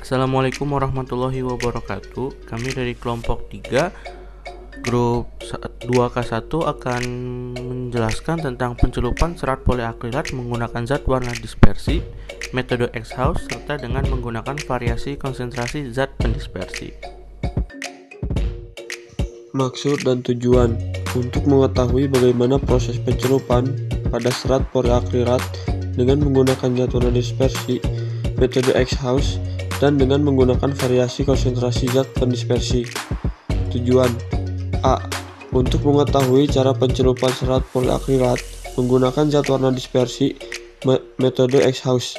Assalamualaikum warahmatullahi wabarakatuh. Kami dari kelompok 3 grup 2K1 akan menjelaskan tentang pencelupan serat poliakrilat menggunakan zat warna dispersi, metode X-House, serta dengan menggunakan variasi konsentrasi zat pendispersi. Maksud dan tujuan untuk mengetahui bagaimana proses pencelupan pada serat poliakrilat dengan menggunakan zat warna dispersi, metode X-House, dan dengan menggunakan variasi konsentrasi zat pendispersi. Tujuan A. Untuk mengetahui cara pencelupan serat poliakrilat menggunakan zat warna dispersi, metode X-House.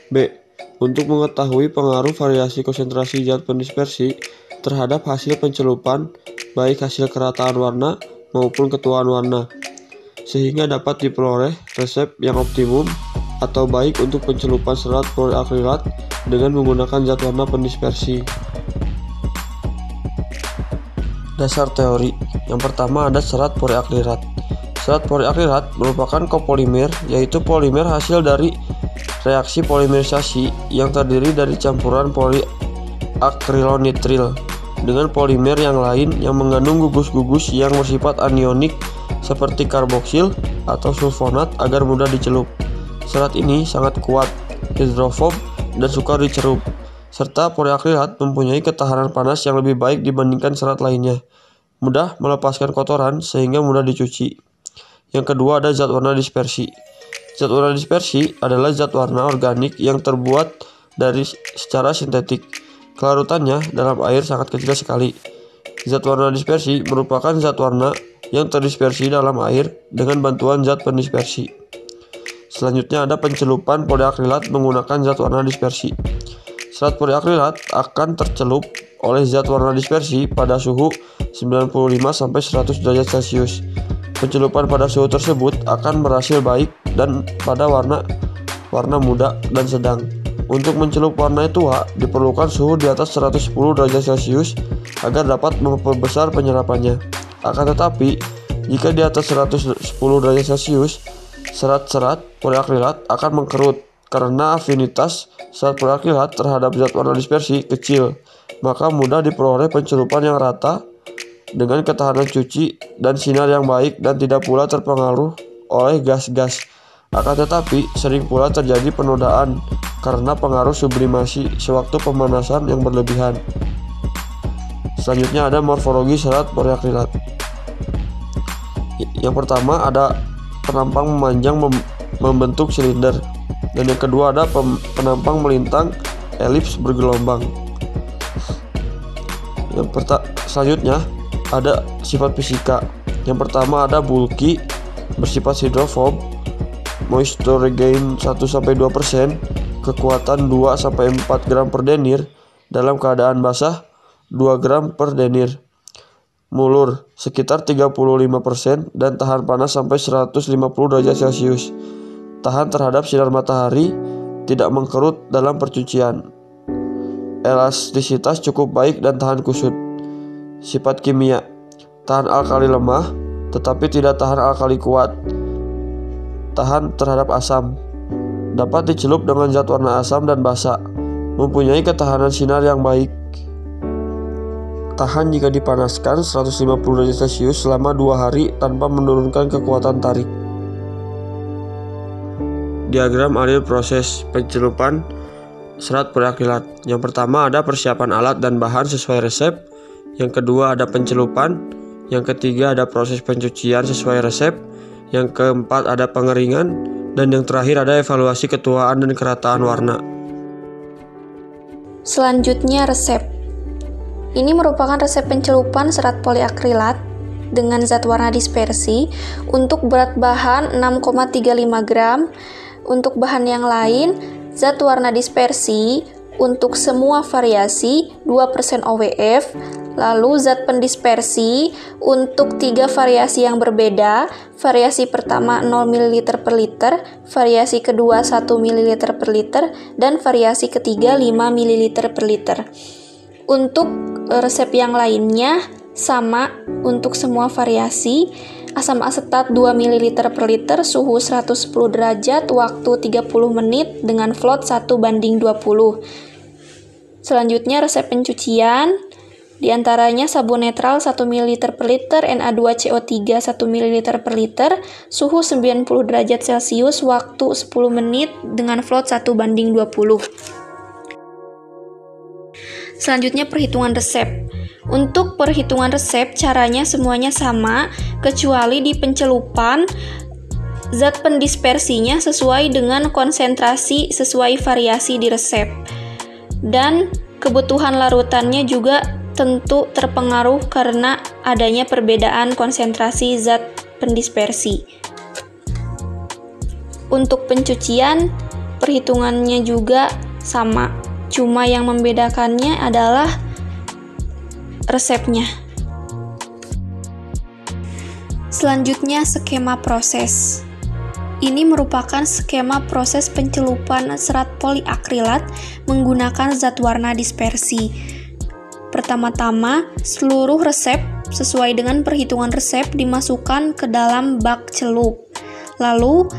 B. Untuk mengetahui pengaruh variasi konsentrasi zat pendispersi terhadap hasil pencelupan, baik hasil kerataan warna maupun ketuaan warna, sehingga dapat diperoleh resep yang optimum atau baik untuk pencelupan serat poliakrilat dengan menggunakan zat warna pendispersi. Dasar teori. Yang pertama ada serat poliakrilat. Serat poliakrilat merupakan kopolimer, yaitu polimer hasil dari reaksi polimerisasi yang terdiri dari campuran poliakrilonitril dengan polimer yang lain yang mengandung gugus-gugus yang bersifat anionik seperti karboksil atau sulfonat agar mudah dicelup. Serat ini sangat kuat, hidrofob, dan sukar dicelup, serta poliakrilat mempunyai ketahanan panas yang lebih baik dibandingkan serat lainnya, mudah melepaskan kotoran sehingga mudah dicuci. Yang kedua ada zat warna dispersi. Zat warna dispersi adalah zat warna organik yang terbuat secara sintetik. Kelarutannya dalam air sangat kecil sekali. Zat warna dispersi merupakan zat warna yang terdispersi dalam air dengan bantuan zat pendispersi. Selanjutnya ada pencelupan poliakrilat menggunakan zat warna dispersi. Serat poliakrilat akan tercelup oleh zat warna dispersi pada suhu 95-100 derajat Celcius. Pencelupan pada suhu tersebut akan berhasil baik dan pada warna muda dan sedang. Untuk mencelup warna tua diperlukan suhu di atas 110 derajat Celcius agar dapat memperbesar penyerapannya. Akan tetapi, jika di atas 110 derajat Celcius, serat-serat poliakrilat akan mengkerut karena afinitas serat poliakrilat terhadap zat warna dispersi kecil, maka mudah diperoleh pencelupan yang rata dengan ketahanan cuci dan sinar yang baik dan tidak pula terpengaruh oleh gas-gas. Akan tetapi, sering pula terjadi penodaan karena pengaruh sublimasi sewaktu pemanasan yang berlebihan. Selanjutnya ada morfologi serat poliakrilat. Yang pertama ada penampang memanjang membentuk silinder, dan yang kedua ada penampang melintang elips bergelombang. Selanjutnya ada sifat fisika. Yang pertama ada bulky, bersifat hidrofob, moisture regain 1-2%, kekuatan 2-4 gram per denir, dalam keadaan basah 2 gram per denir, mulur sekitar 35%, dan tahan panas sampai 150 derajat Celcius. Tahan terhadap sinar matahari, tidak mengkerut dalam percucian. Elastisitas cukup baik dan tahan kusut. Sifat kimia. Tahan alkali lemah, tetapi tidak tahan alkali kuat. Tahan terhadap asam. Dapat dicelup dengan zat warna asam dan basa. Mempunyai ketahanan sinar yang baik. Tahan jika dipanaskan 150 derajat Celcius selama 2 hari tanpa menurunkan kekuatan tarik. Diagram alur proses pencelupan serat poliakrilat. Yang pertama ada persiapan alat dan bahan sesuai resep. Yang kedua ada pencelupan. Yang ketiga ada proses pencucian sesuai resep. Yang keempat ada pengeringan. Dan yang terakhir ada evaluasi ketuaan dan kerataan warna. Selanjutnya resep. Ini merupakan resep pencelupan serat poliakrilat dengan zat warna dispersi untuk berat bahan 6,35 gram. Untuk bahan yang lain, zat warna dispersi untuk semua variasi 2% OWF, lalu zat pendispersi untuk 3 variasi yang berbeda. Variasi pertama 0 ml per liter, variasi kedua 1 ml per liter, dan variasi ketiga 5 ml per liter. Untuk resep yang lainnya sama untuk semua variasi. Asam asetat 2 ml per liter, suhu 110 derajat, waktu 30 menit dengan float 1:20. Selanjutnya resep pencucian, diantaranya sabun netral 1 ml per liter, Na2CO3 1 ml per liter, suhu 90 derajat Celcius, waktu 10 menit dengan float 1:20. Selanjutnya perhitungan resep. Untuk perhitungan resep, caranya semuanya sama, kecuali di pencelupan, zat pendispersinya sesuai dengan konsentrasi sesuai variasi di resep. Dan kebutuhan larutannya juga tentu terpengaruh karena adanya perbedaan konsentrasi zat pendispersi. Untuk pencucian, perhitungannya juga sama, cuma yang membedakannya adalah resepnya. Selanjutnya, skema proses. Ini merupakan skema proses pencelupan serat poliakrilat menggunakan zat warna dispersi. Pertama-tama, seluruh resep sesuai dengan perhitungan resep dimasukkan ke dalam bak celup. Lalu,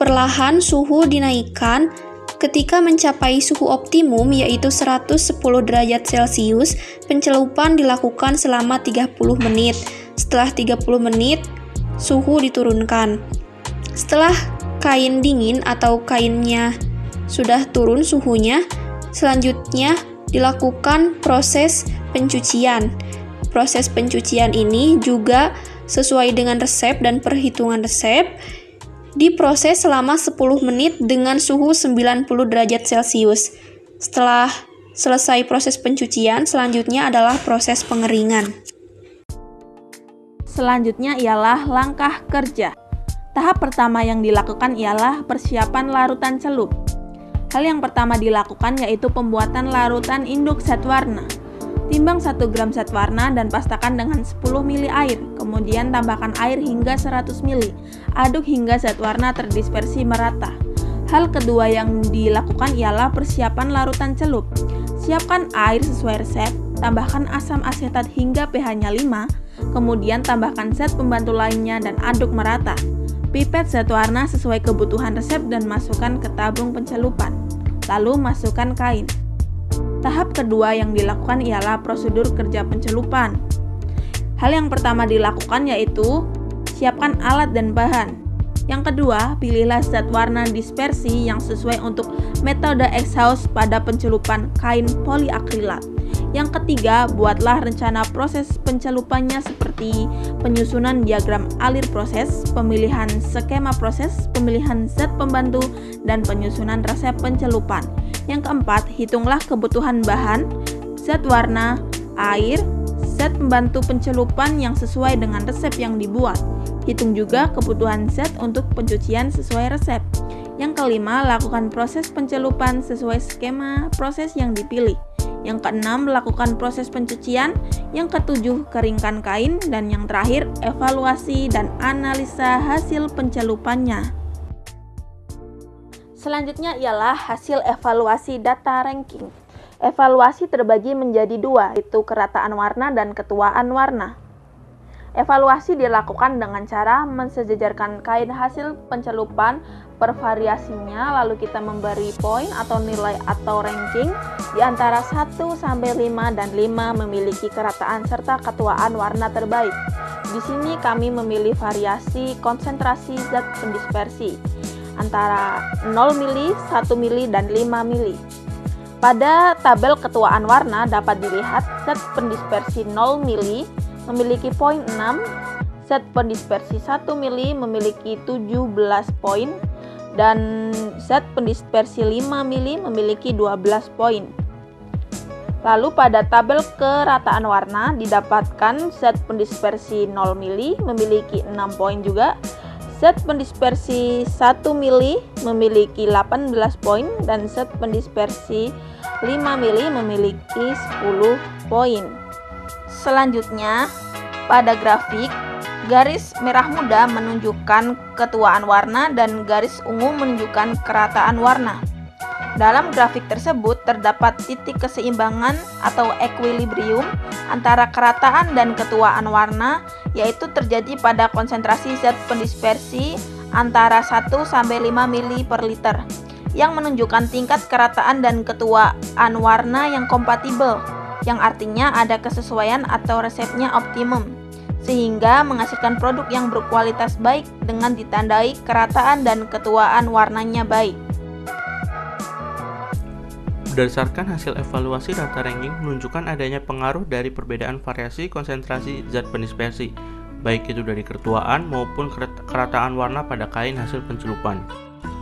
perlahan suhu dinaikkan. Ketika mencapai suhu optimum yaitu 110 derajat Celcius, pencelupan dilakukan selama 30 menit. Setelah 30 menit, suhu diturunkan. Setelah kain dingin atau kainnya sudah turun suhunya, selanjutnya dilakukan proses pencucian. Proses pencucian ini juga sesuai dengan resep dan perhitungan resep, diproses selama 10 menit dengan suhu 90 derajat Celcius. Setelah selesai proses pencucian, selanjutnya adalah proses pengeringan. Selanjutnya ialah langkah kerja. Tahap pertama yang dilakukan ialah persiapan larutan celup. Hal yang pertama dilakukan yaitu pembuatan larutan induk zat warna. Timbang 1 gram zat warna dan pastakan dengan 10 ml air, kemudian tambahkan air hingga 100 ml. Aduk hingga zat warna terdispersi merata. Hal kedua yang dilakukan ialah persiapan larutan celup. Siapkan air sesuai resep, tambahkan asam asetat hingga pH-nya 5, kemudian tambahkan zat pembantu lainnya dan aduk merata. Pipet zat warna sesuai kebutuhan resep dan masukkan ke tabung pencelupan. Lalu masukkan kain. Tahap kedua yang dilakukan ialah prosedur kerja pencelupan. Hal yang pertama dilakukan yaitu siapkan alat dan bahan. Yang kedua, pilihlah zat warna dispersi yang sesuai untuk metode exhaust pada pencelupan kain poliakrilat. Yang ketiga, buatlah rencana proses pencelupannya seperti penyusunan diagram alir proses, pemilihan skema proses, pemilihan zat pembantu, dan penyusunan resep pencelupan. Yang keempat, hitunglah kebutuhan bahan, zat warna, air, zat pembantu pencelupan yang sesuai dengan resep yang dibuat. Hitung juga kebutuhan zat untuk pencucian sesuai resep. Yang kelima, lakukan proses pencelupan sesuai skema proses yang dipilih. Yang keenam, lakukan proses pencucian. Yang ketujuh, keringkan kain. Dan yang terakhir, evaluasi dan analisa hasil pencelupannya. Selanjutnya ialah hasil evaluasi data ranking. Evaluasi terbagi menjadi dua, yaitu kerataan warna dan ketuaan warna. Evaluasi dilakukan dengan cara mensejajarkan kain hasil pencelupan per variasinya, lalu kita memberi poin atau nilai atau ranking di antara 1 sampai 5 dan 5 memiliki kerataan serta ketuaan warna terbaik. Di sini kami memilih variasi konsentrasi zat pendispersi antara 0 mili, 1 mili, dan 5 mili. Pada tabel ketuaan warna dapat dilihat zat pendispersi 0 mili memiliki poin 6, zat pendispersi 1 mili memiliki 17 poin, dan zat pendispersi 5 mili memiliki 12 poin. Lalu pada tabel kerataan warna didapatkan zat pendispersi 0 mili memiliki 6 poin juga, zat pendispersi 1 mili memiliki 18 poin, dan zat pendispersi 5 mili memiliki 10 poin. Selanjutnya, pada grafik, garis merah muda menunjukkan ketuaan warna dan garis ungu menunjukkan kerataan warna. Dalam grafik tersebut terdapat titik keseimbangan atau equilibrium antara kerataan dan ketuaan warna, yaitu terjadi pada konsentrasi zat pendispersi antara 1 sampai 5 mili per liter. yang menunjukkan tingkat kerataan dan ketuaan warna yang kompatibel, yang artinya ada kesesuaian atau resepnya optimum, sehingga menghasilkan produk yang berkualitas baik dengan ditandai kerataan dan ketuaan warnanya baik. Berdasarkan hasil evaluasi data ranking menunjukkan adanya pengaruh dari perbedaan variasi konsentrasi zat pendispersi, baik itu dari ketuaan maupun kerataan warna pada kain hasil pencelupan.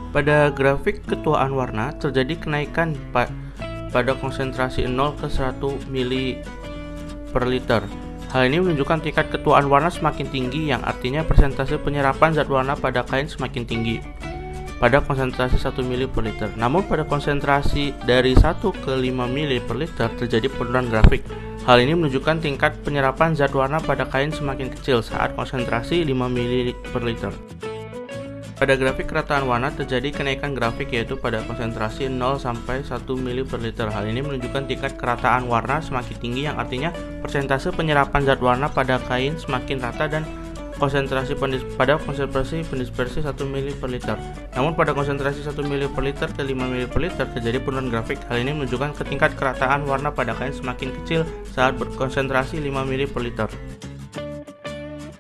Pada grafik ketuaan warna terjadi kenaikan pada konsentrasi 0 ke 100 ml per liter. Hal ini menunjukkan tingkat ketuaan warna semakin tinggi, yang artinya persentase penyerapan zat warna pada kain semakin tinggi pada konsentrasi 1 ml per liter. Namun pada konsentrasi dari 1 ke 5 ml per liter terjadi penurunan grafik. Hal ini menunjukkan tingkat penyerapan zat warna pada kain semakin kecil saat konsentrasi 5 ml per liter. Pada grafik kerataan warna terjadi kenaikan grafik, yaitu pada konsentrasi 0 sampai 1 ml per liter. Hal ini menunjukkan tingkat kerataan warna semakin tinggi, yang artinya persentase penyerapan zat warna pada kain semakin rata dan konsentrasi pendispersi 1 ml per liter. Namun pada konsentrasi 1 ml per liter ke 5 ml per liter terjadi penurunan grafik. Hal ini menunjukkan tingkat kerataan warna pada kain semakin kecil saat berkonsentrasi 5 ml per liter.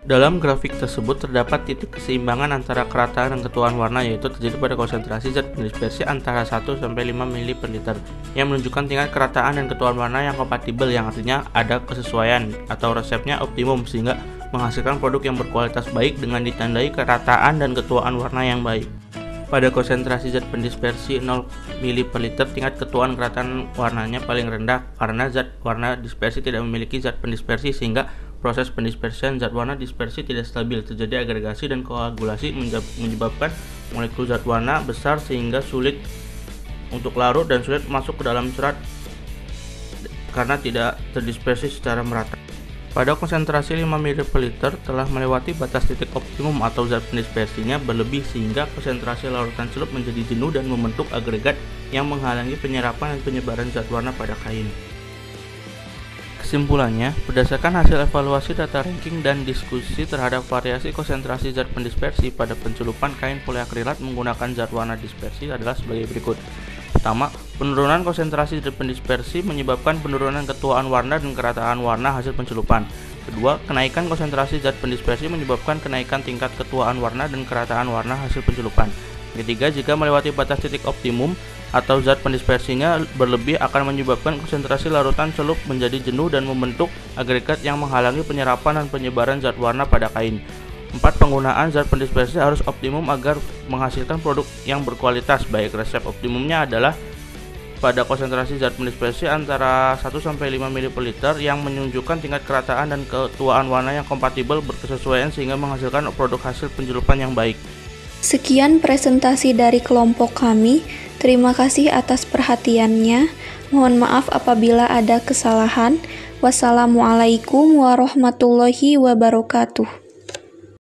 Dalam grafik tersebut terdapat titik keseimbangan antara kerataan dan ketuaan warna, yaitu terjadi pada konsentrasi zat pendispersi antara 1 sampai 5 ml per liter, yang menunjukkan tingkat kerataan dan ketuaan warna yang kompatibel, yang artinya ada kesesuaian atau resepnya optimum, sehingga menghasilkan produk yang berkualitas baik dengan ditandai kerataan dan ketuaan warna yang baik. Pada konsentrasi zat pendispersi 0 ml per liter, tingkat ketuaan kerataan warnanya paling rendah karena zat warna dispersi tidak memiliki zat pendispersi, sehingga proses pendispersian zat warna dispersi tidak stabil. Terjadi agregasi dan koagulasi menyebabkan molekul zat warna besar sehingga sulit untuk larut dan sulit masuk ke dalam serat karena tidak terdispersi secara merata. Pada konsentrasi 5 ml per liter telah melewati batas titik optimum atau zat pendispersinya berlebih, sehingga konsentrasi larutan celup menjadi jenuh dan membentuk agregat yang menghalangi penyerapan dan penyebaran zat warna pada kain. Kesimpulannya, berdasarkan hasil evaluasi data ranking dan diskusi terhadap variasi konsentrasi zat pendispersi pada pencelupan kain poliakrilat menggunakan zat warna dispersi adalah sebagai berikut. Pertama, penurunan konsentrasi zat pendispersi menyebabkan penurunan ketuaan warna dan kerataan warna hasil pencelupan. Kedua, kenaikan konsentrasi zat pendispersi menyebabkan kenaikan tingkat ketuaan warna dan kerataan warna hasil pencelupan. Ketiga, jika melewati batas titik optimum atau zat pendispersinya berlebih akan menyebabkan konsentrasi larutan celup menjadi jenuh dan membentuk agregat yang menghalangi penyerapan dan penyebaran zat warna pada kain. 4. Penggunaan zat pendispersi harus optimum agar menghasilkan produk yang berkualitas baik. Resep optimumnya adalah pada konsentrasi zat pendispersi antara 1 sampai 5 ml per liter yang menunjukkan tingkat kerataan dan ketuaan warna yang kompatibel berkesesuaian sehingga menghasilkan produk hasil pencelupan yang baik. Sekian presentasi dari kelompok kami. Terima kasih atas perhatiannya. Mohon maaf apabila ada kesalahan. Wassalamualaikum warahmatullahi wabarakatuh.